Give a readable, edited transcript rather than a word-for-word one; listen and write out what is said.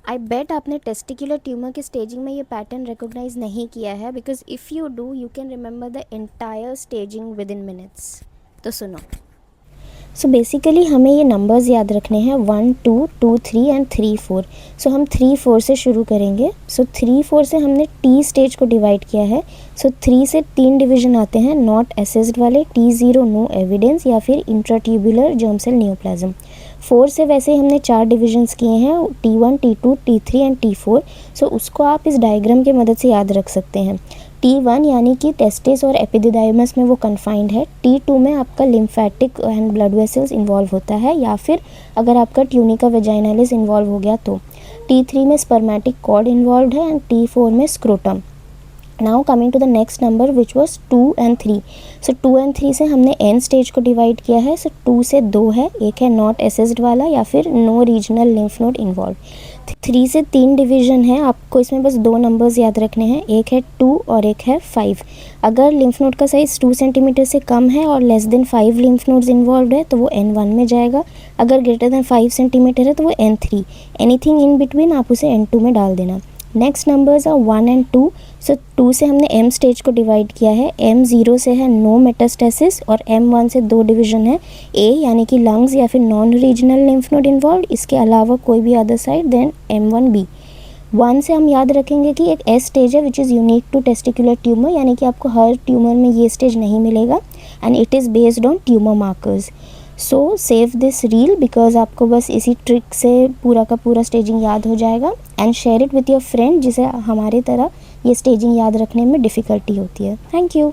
आई बेट आपने testicular tumour के staging में ये पैटर्न रिकॉग्नाइज नहीं किया है, because if you do you can remember the entire staging with in minutes. तो सुनो। सो बेसिकली हमें ये नंबर्स याद रखने हैं 1 2 2 3 एंड 3 4। सो हम 3 4 से शुरू करेंगे। सो 3 4 से हमने टी स्टेज को डिवाइड किया है। सो 3 से 3 डिवीजन आते हैं नॉट असेस्ड वाले, T0 नो एविडेंस या फिर इंट्राट्यूबुलर जर्म सेल नियोप्लाज्म। 4 से वैसे ही हमने 4 डिविजन्स किए हैं T1 T2 T3 and T4। सो उसको आप इस डायग्राम की मदद से याद रख सकते हैं। T1 यानी कि टेस्टिस और एपिडिडाइमस में वो कन्फाइंड है। T2 में आपका lymphatic and blood vessels involve होता है, या फिर अगर आपका ट्यूनिका वेजाइनालिस इन्वॉल्व हो गया तो। T3 में स्पर्मेटिक कॉर्ड इन्वॉल्व है एंड T4 में scrotum. Now coming to the next number which was 2 and 3। So 2 and 3 से हमने एन स्टेज को डिवाइड किया है। सो 2 से 2 है, एक है नॉट एसेस्ड वाला या फिर no regional lymph node involve. 3 से 3 डिवीजन है, आपको इसमें बस 2 नंबर्स याद रखने हैं, एक है 2 और एक है 5। अगर लिम्फ नोड का साइज 2 सेंटीमीटर से कम है और less than 5 lymph nodes involve है तो वो N1 में जाएगा। अगर ग्रेटर देन 5 सेंटीमीटर है तो वो N3। एनीथिंग इन बिटवीन आप उसे N2 में डाल देना। Next numbers are 1 and 2। So 2 से हमने M स्टेज को डिवाइड किया है। M0 से है नो मेटास्टेसिस और M1 से 2 डिवीजन है, A यानी कि लंग्स या फिर non regional lymph node involve, इसके अलावा कोई भी अदर साइड, देन M1B। 1 से हम याद रखेंगे कि एक S स्टेज है which is unique to testicular tumour, यानी कि आपको हर ट्यूमर में ये स्टेज नहीं मिलेगा and it is based on tumour markers. So save this reel because आपको बस इसी ट्रिक से पूरा का पूरा स्टेजिंग याद हो जाएगा, and share it with your friend जिसे हमारी तरह ये स्टेजिंग याद रखने में डिफ़िकल्टी होती है। Thank you.